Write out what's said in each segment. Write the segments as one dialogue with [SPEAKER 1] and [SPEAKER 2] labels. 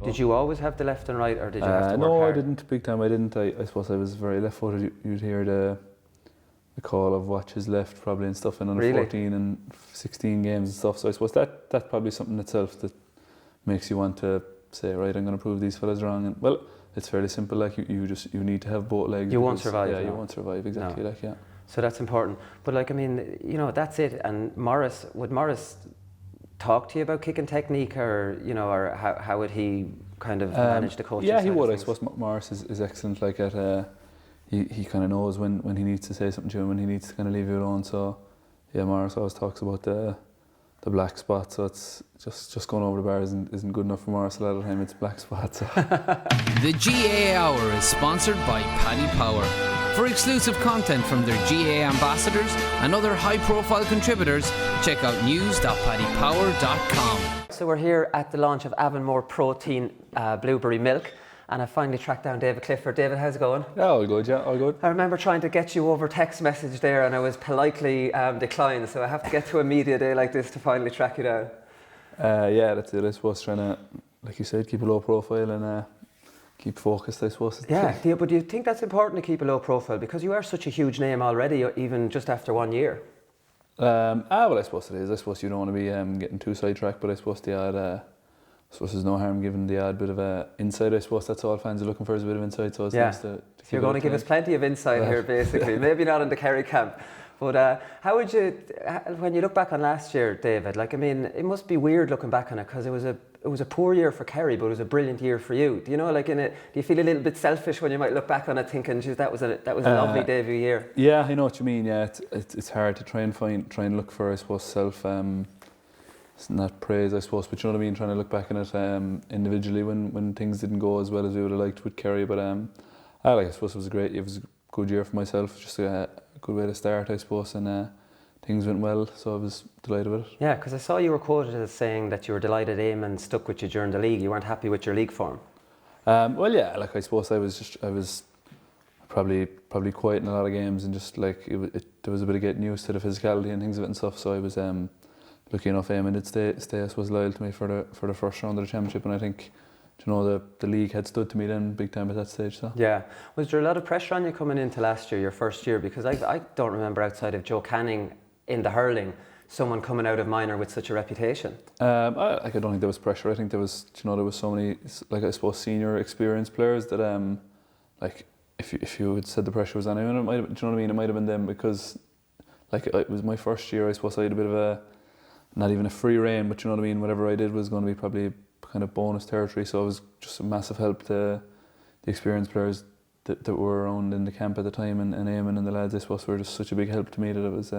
[SPEAKER 1] Did you always have the left and right, or did you have to work
[SPEAKER 2] No,
[SPEAKER 1] hard?
[SPEAKER 2] I didn't. Big time, I didn't. I suppose I was very left-footed. You'd hear the call of watch his left probably and stuff in under
[SPEAKER 1] Really?
[SPEAKER 2] 14 and 16 games and stuff. So I suppose that's probably something in itself that makes you want to say, right, I'm going to prove these fellas wrong. And well, it's fairly simple. Like you need to have both legs.
[SPEAKER 1] You won't survive.
[SPEAKER 2] Yeah,
[SPEAKER 1] no.
[SPEAKER 2] you won't survive exactly.
[SPEAKER 1] No.
[SPEAKER 2] Like yeah.
[SPEAKER 1] So that's important. But like, I mean, you know, that's it. And would Morris talk to you about kicking technique, or you know, or how would he kind of manage the coaching?
[SPEAKER 2] Yeah, he
[SPEAKER 1] side
[SPEAKER 2] would.
[SPEAKER 1] of
[SPEAKER 2] I
[SPEAKER 1] things?
[SPEAKER 2] suppose Morris is excellent. Like at he kind of knows when he needs to say something to you and when he needs to kind of leave you alone. So yeah, Morris always talks about the black spot. So it's just going over the bar isn't good enough for Morris. A lot of the time it's black spot. So.
[SPEAKER 3] The GAA Hour is sponsored by Paddy Power. For exclusive content from their GAA ambassadors and other high-profile contributors, check out news.paddypower.com.
[SPEAKER 1] So we're here at the launch of Avonmore Protein Blueberry Milk, and I finally tracked down David Clifford. David, how's it going?
[SPEAKER 2] Yeah, all good. Yeah, all good.
[SPEAKER 1] I remember trying to get you over text message there, and I was politely declined. So I have to get to a media day like this to finally track you down.
[SPEAKER 2] Yeah, that's it. I suppose trying to, like you said, keep a low profile and keep focused, I suppose.
[SPEAKER 1] Yeah, but do you think that's important to keep a low profile, because you are such a huge name already, even just after 1 year?
[SPEAKER 2] Well, I suppose it is. I suppose you don't want to be getting too sidetracked, but I suppose the odd, I suppose there's no harm giving the odd bit of insight. I suppose that's all fans are looking for, is a bit of insight. So it's nice to
[SPEAKER 1] so you're going to give us plenty of insight here, basically. Maybe not in the Kerry camp, but how would you, when you look back on last year, David? Like, I mean, it must be weird looking back on it, because it was a poor year for Kerry, but it was a brilliant year for you. Do you know, like do you feel a little bit selfish when you might look back on it, thinking, geez, that was a lovely debut year?
[SPEAKER 2] Yeah, I know what you mean. Yeah, it's hard to try and look for, I suppose, self. It's not praise, I suppose, but you know what I mean. Trying to look back on it individually when things didn't go as well as we would have liked with Kerry, but I suppose it was a good year for myself. Just a good way to start, I suppose, and things went well, so I was delighted with it.
[SPEAKER 1] Yeah, because I saw you were quoted as saying that you were delighted Eamon stuck with you during the league. You weren't happy with your league form.
[SPEAKER 2] Well, yeah, like I suppose I was probably quiet in a lot of games, and just like there was a bit of getting used to the physicality and things of it and stuff. So I was lucky enough Eamon did stay I suppose loyal to me for the first round of the championship, and I think, you know, the league had stood to me then big time at that stage. So
[SPEAKER 1] yeah, was there a lot of pressure on you coming into last year, your first year? Because I don't remember, outside of Joe Canning in the hurling, someone coming out of minor with such a reputation.
[SPEAKER 2] I don't think there was pressure. I think there was so many, like, I suppose, senior experienced players that like if you had said the pressure was on anyone, it might have, do you know what I mean? It might have been them, because like it was my first year. I suppose I had a bit of not even a free rein, but you know what I mean. Whatever I did was going to be probably kind of bonus territory. So it was just a massive help to the experienced players that were around in the camp at the time, and Eamon and the lads, I suppose, were just such a big help to me that it was.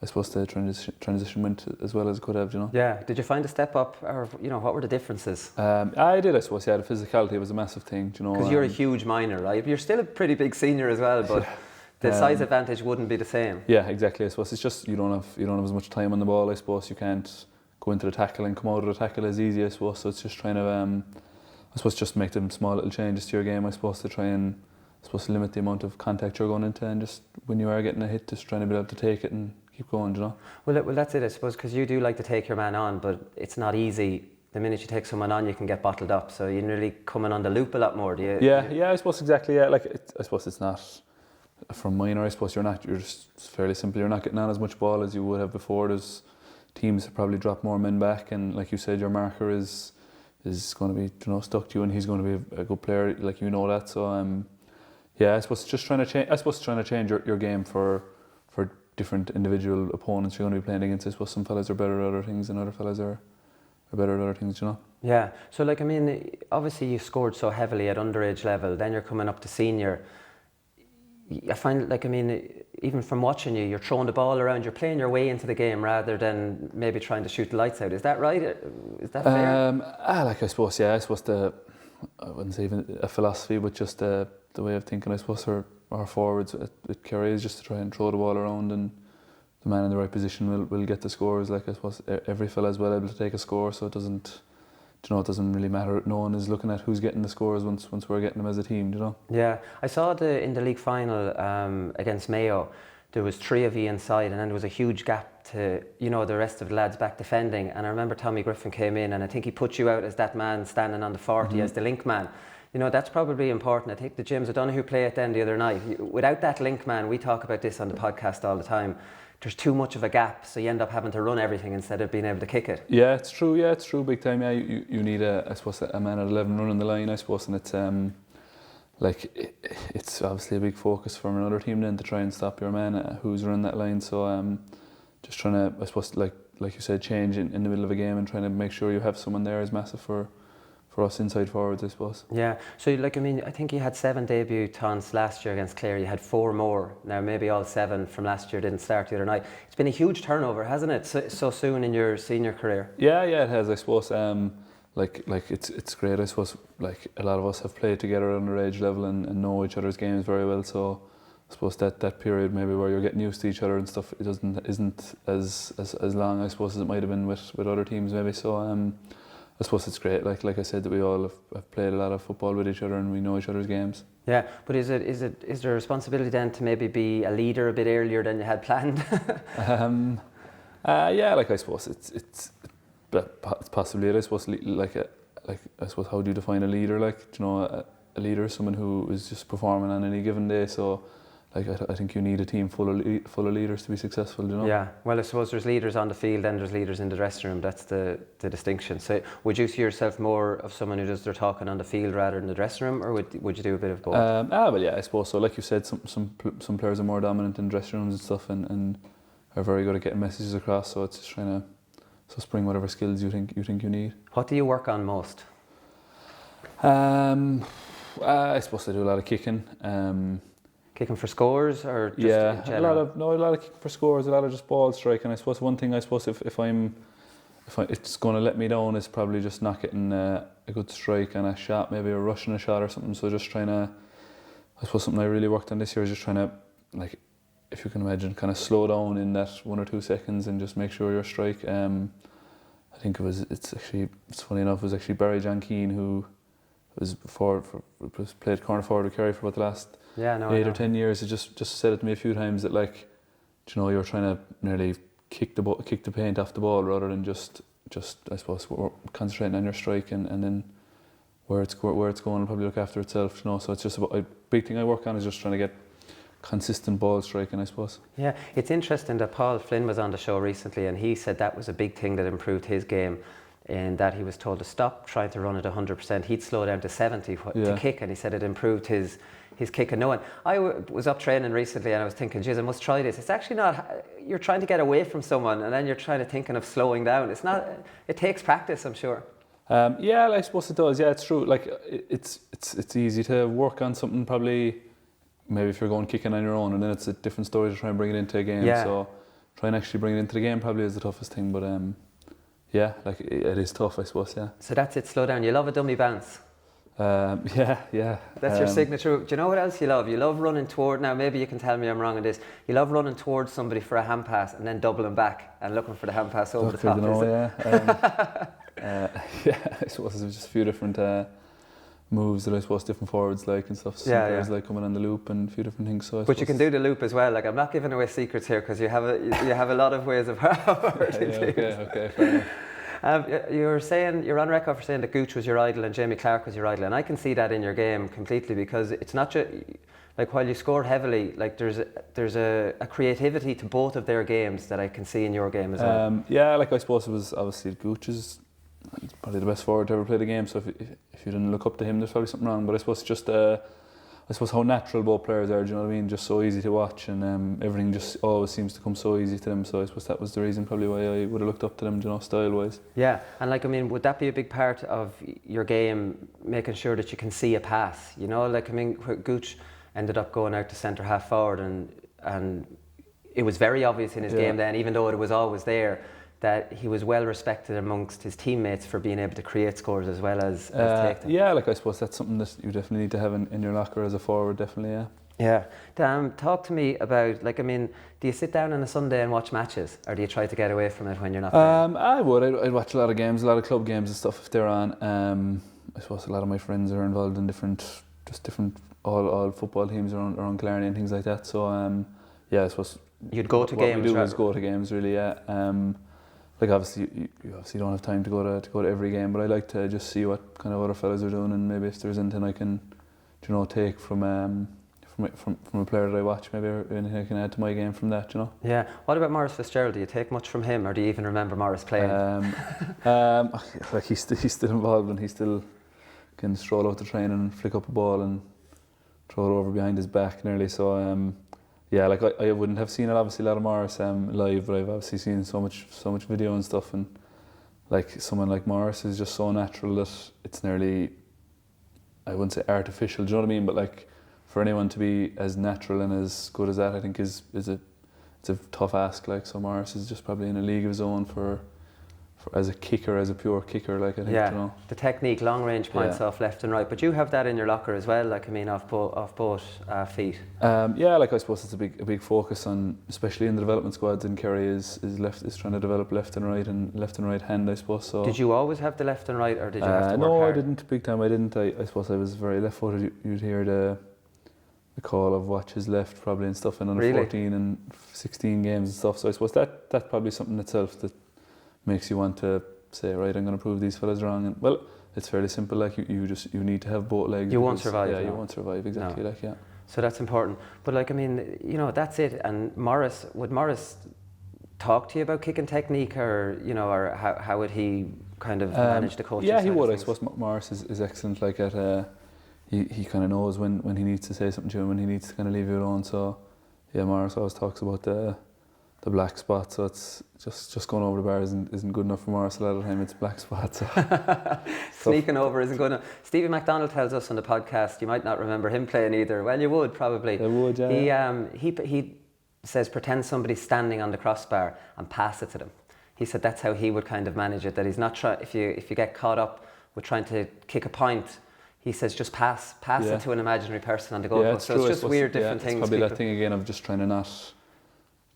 [SPEAKER 2] I suppose the transition went as well as it could have, you know.
[SPEAKER 1] Yeah. Did you find a step up, or you know, what were the differences?
[SPEAKER 2] I did, I suppose. Yeah, the physicality was a massive thing, you know.
[SPEAKER 1] Because you're a huge minor, right? You're still a pretty big senior as well, but the size advantage wouldn't be the same.
[SPEAKER 2] Yeah, exactly. I suppose it's just you don't have as much time on the ball. I suppose you can't go into the tackle and come out of the tackle as easy, I suppose. So it's just trying to, I suppose, just make them small little changes to your game, I suppose, to try and, I suppose, limit the amount of contact you're going into, and just when you are getting a hit, just trying to be able to take it and keep going, you know. Well,
[SPEAKER 1] that's it, I suppose, because you do like to take your man on, but it's not easy. The minute you take someone on, you can get bottled up. So you're nearly coming on the loop a lot more, do you?
[SPEAKER 2] Yeah, I suppose exactly. Yeah, like I suppose it's not from minor. I suppose you're just, it's fairly simple. You're not getting on as much ball as you would have before. There's teams that probably drop more men back, and like you said, your marker is going to be, you know, stuck to you, and he's going to be a good player, like, you know that. So yeah, I suppose just trying to change. I suppose trying to change your game for different individual opponents you're going to be playing against. I suppose some fellas are better at other things, and other fellas are better at other things, you know. Yeah.
[SPEAKER 1] So, like, I mean, obviously you scored so heavily at underage level. Then you're coming up to senior. I find, like, I mean, even from watching you, you're throwing the ball around. You're playing your way into the game rather than maybe trying to shoot the lights out. Is that right? Is that fair?
[SPEAKER 2] Like, I suppose, yeah. I suppose I wouldn't say even a philosophy, but just the way of thinking, I suppose, our forwards at Kerry is just to try and throw the ball around, and the man in the right position will get the scores. Like, I suppose every fella is well able to take a score, so it doesn't really matter. No one is looking at who's getting the scores once we're getting them as a team, you know.
[SPEAKER 1] Yeah, I saw in the league final against Mayo, there was 3 of you inside, and then there was a huge gap to, you know, the rest of the lads back defending. And I remember Tommy Griffin came in, and I think he put you out as that man standing on the 40 as the link man. You know, that's probably important. I think the James O'Donoghue play it then the other night. Without that link man, we talk about this on the podcast all the time, there's too much of a gap, so you end up having to run everything instead of being able to kick it.
[SPEAKER 2] Yeah, it's true. Yeah, it's true. Big time. Yeah, you need I suppose a man at 11 running the line, I suppose, and it's it's obviously a big focus from another team then to try and stop your man who's running that line. So just trying to, I suppose, like you said, change in the middle of a game and trying to make sure you have someone there is massive for us inside forwards, I suppose.
[SPEAKER 1] Yeah, so like, I mean, I think you had 7 debutants last year against Clare. You had 4 more. Now maybe all 7 from last year didn't start the other night. It's been a huge turnover, hasn't it, so soon in your senior career?
[SPEAKER 2] Yeah, it has, I suppose. Like it's great, I suppose. Like a lot of us have played together at underage level and know each other's games very well. So I suppose that period maybe where you're getting used to each other and stuff, it isn't as long, I suppose, as it might have been with other teams maybe. So I suppose it's great. Like I said, that we all have played a lot of football with each other and we know each other's games.
[SPEAKER 1] Yeah, but is there a responsibility then to maybe be a leader a bit earlier than you had planned?
[SPEAKER 2] Yeah, like I suppose it's possibly it. I suppose I suppose how do you define a leader? Like, you know, a leader is someone who is just performing on any given day. So like I think you need a team full of leaders to be successful, you know.
[SPEAKER 1] Yeah, well, I suppose there's leaders on the field and there's leaders in the dressing room. That's the distinction. So would you see yourself more of someone who does their talking on the field rather than the dressing room, or would you do a bit of both?
[SPEAKER 2] Well, yeah, I suppose so. Like you said, some players are more dominant in dressing rooms and stuff, and are very good at getting messages across. So it's just trying to spring whatever skills you think you need.
[SPEAKER 1] What do you work on most?
[SPEAKER 2] I suppose I do a lot of kicking.
[SPEAKER 1] Kicking for scores, or just
[SPEAKER 2] yeah,
[SPEAKER 1] in general?
[SPEAKER 2] a lot of kicking for scores, a lot of just ball striking. I suppose one thing, if it's going to let me down, is probably just not getting a good strike and a shot, maybe, or rushing a shot or something. So just trying to, I suppose something I really worked on this year is just trying to, like, if you can imagine, kind of slow down in that 1 or 2 seconds and just make sure your strike. I think it's funny enough, it was actually Barry John Keane who was played corner forward with Kerry for about the last 8 or 10 years. He just said it to me a few times that, like, you know, you're trying to nearly kick the paint off the ball rather than just I suppose concentrating on your strike and then where it's going will probably look after itself, you know. So it's just a big thing I work on is just trying to get consistent ball striking, I suppose. Yeah,
[SPEAKER 1] it's interesting that Paul Flynn was on the show recently and he said that was a big thing that improved his game, in that he was told to stop trying to run at 100%. He'd slow down to 70 to kick, and he said it improved his kick and knowing. I was up training recently and I was thinking, geez, I must try this. It's actually not, you're trying to get away from someone and then you're trying to thinking of slowing down. It's not, it takes practice, I'm sure.
[SPEAKER 2] Yeah, I suppose it does. Yeah, it's true. Like it's easy to work on something probably, maybe if you're going kicking on your own, and then it's a different story to try and bring it into a game.
[SPEAKER 1] Yeah.
[SPEAKER 2] So try and actually bring it into the game probably is the toughest thing. But yeah, like it is tough, I suppose. Yeah.
[SPEAKER 1] So that's it. Slow down. You love a dummy bounce.
[SPEAKER 2] Yeah.
[SPEAKER 1] That's your signature. Do you know what else you love? You love running toward. Now maybe you can tell me I'm wrong on this. You love running towards somebody for a hand pass and then doubling back and looking for the hand pass over the top.
[SPEAKER 2] Yeah, I suppose there's just a few different moves that I suppose different forwards like and stuff. Some players like coming on the loop and a few different things. So
[SPEAKER 1] but you can do the loop as well. Like, I'm not giving away secrets here because you have a lot of ways of how
[SPEAKER 2] Okay, fair enough.
[SPEAKER 1] You're on record for saying that Gooch was your idol and Jamie Clark was your idol, and I can see that in your game completely, because it's not just like, while you score heavily, like there's a creativity to both of their games that I can see in your game as well.
[SPEAKER 2] Yeah, like I suppose it was obviously Gooch is probably the best forward to ever play the game, so if you didn't look up to him, there's probably something wrong. But I suppose just I suppose how natural both players are, do you know what I mean? Just so easy to watch, and everything just always seems to come so easy to them. So I suppose that was the reason probably why I would have looked up to them, you know, style-wise.
[SPEAKER 1] Yeah, and like, I mean, would that be a big part of your game, making sure that you can see a pass? You know, like, I mean, Gooch ended up going out to centre half forward, and it was very obvious in his game then, even though it was always there, that he was well respected amongst his teammates for being able to create scores as well as take them.
[SPEAKER 2] Yeah, like I suppose that's something that you definitely need to have in your locker as a forward, definitely, yeah.
[SPEAKER 1] Yeah. Dan, talk to me about, like, I mean, do you sit down on a Sunday and watch matches, or do you try to get away from it when you're not playing?
[SPEAKER 2] I would. I'd watch a lot of games, a lot of club games and stuff if they're on. I suppose a lot of my friends are involved in different all football teams around Clarny and things like that. So yeah, I suppose
[SPEAKER 1] You'd go to
[SPEAKER 2] what
[SPEAKER 1] games.
[SPEAKER 2] we do is go to games, really. Yeah. Like obviously, you obviously don't have time to go to every game, but I like to just see what kind of other fellas are doing, and maybe if there's anything I can, take from a player that I watch, maybe anything I can add to my game from that,
[SPEAKER 1] Yeah. What about Maurice Fitzgerald? Do you take much from him, or do you even remember Maurice playing?
[SPEAKER 2] Like he's still involved, and he still can stroll out the training and flick up a ball and throw it over behind his back nearly. So yeah, like I wouldn't have seen a lot of Maurice live, but I've obviously seen so much video and stuff, and like someone like Maurice is just so natural that it's nearly, I wouldn't say artificial, do you know what I mean? But like for anyone to be as natural and as good as that, I think it's a tough ask. Like, so Maurice is just probably in a league of his own for as a kicker, as a pure kicker. Like, I think,
[SPEAKER 1] yeah, the technique, long range points off left and right. But you have that in your locker as well. Like, I mean, off both feet.
[SPEAKER 2] Yeah, like I suppose it's a big focus on, especially in the development squads in Kerry, is trying to develop left and right hand, I suppose. So
[SPEAKER 1] did you always have the left and right, or did you have to work
[SPEAKER 2] hard?
[SPEAKER 1] No,
[SPEAKER 2] I didn't. Big time, I didn't. I suppose I was very left-footed. You'd hear the call of watch his left probably and stuff in under 14 and 16 games and stuff. So I suppose that's probably something in itself that makes you want to say, right, I'm going to prove these fellas wrong. And well, it's fairly simple. Like you need to have both legs.
[SPEAKER 1] You won't survive.
[SPEAKER 2] Yeah, you won't survive exactly. No. Like, yeah.
[SPEAKER 1] So that's important. But like, I mean, that's it. And would Maurice talk to you about kicking technique, or or how would he kind of manage the coaching?
[SPEAKER 2] Yeah, he would. I suppose Maurice is excellent. Like he kind of knows when he needs to say something to you and when he needs to kind of leave you alone. So yeah, Maurice always talks about the black spot. So it's just going over the bar isn't good enough for Maurice. A lot of the time it's black spot. So
[SPEAKER 1] sneaking over isn't good enough. Stevie McDonald tells us on the podcast, you might not remember him playing either. Well, you would probably.
[SPEAKER 2] I would, yeah.
[SPEAKER 1] He says pretend somebody's standing on the crossbar and pass it to them. He said that's how he would kind of manage it. That he's not if you get caught up with trying to kick a point, he says just pass it to an imaginary person on the goalpost.
[SPEAKER 2] Yeah,
[SPEAKER 1] so it's just weird different things.
[SPEAKER 2] It's probably that thing again of just trying to not.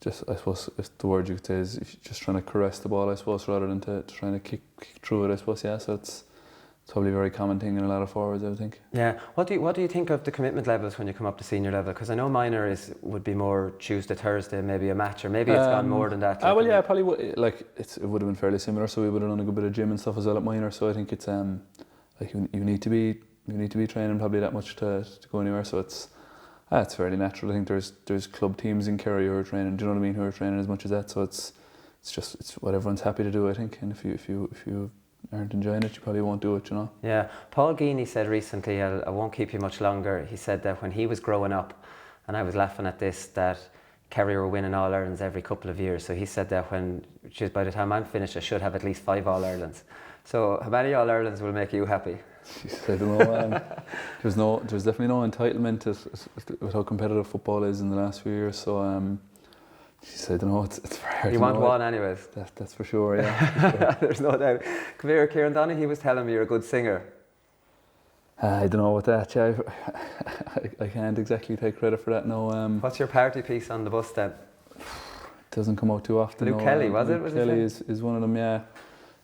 [SPEAKER 2] Just, I suppose, if the word you could say is just trying to caress the ball, I suppose, rather than to trying to kick through it, I suppose. Yeah, so it's probably a very common thing in a lot of forwards, I would think.
[SPEAKER 1] Yeah. What do you think of the commitment levels when you come up to senior level? Because I know minor would be more Tuesday, Thursday, maybe a match, or maybe it's gone more than that.
[SPEAKER 2] Well, yeah, probably would. Like it would have been fairly similar. So we would have done a good bit of gym and stuff as well at minor. So I think it's like you need to be training probably that much to go anywhere. So it's fairly natural. I think there's club teams in Kerry who are training. Do you know what I mean? Who are training as much as that. So it's what everyone's happy to do, I think. And if you aren't enjoying it, you probably won't do it.
[SPEAKER 1] Yeah. Paul Geaney said recently, I won't keep you much longer. He said that when he was growing up, and I was laughing at this, that Kerry were winning All Irelands every couple of years. So he said that by the time I'm finished, I should have at least 5 All Irelands. So how many All Irelands will make you happy?
[SPEAKER 2] I don't know. There's definitely no entitlement with how competitive football is in the last few years. So I don't know. It's very hard.
[SPEAKER 1] You want one, anyways.
[SPEAKER 2] That's for sure. Yeah.
[SPEAKER 1] There's no doubt. Come here, Kieran Donaghy. He was telling me you're a good singer.
[SPEAKER 2] I don't know about that. Yeah, I can't exactly take credit for that. No.
[SPEAKER 1] What's your party piece on the bus then?
[SPEAKER 2] It doesn't come out too often.
[SPEAKER 1] Luke Kelly, was it?
[SPEAKER 2] Luke Kelly is one of them. Yeah.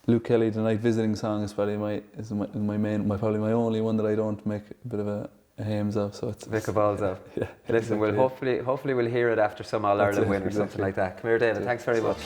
[SPEAKER 2] Luke Kelly, the night visiting song is probably probably my only one that I don't make a bit of a hames of. So it's
[SPEAKER 1] Vic of balls of.
[SPEAKER 2] Yeah.
[SPEAKER 1] Listen, hopefully we'll hear it after some All Ireland win or something like that. Come here, David. Thanks very much.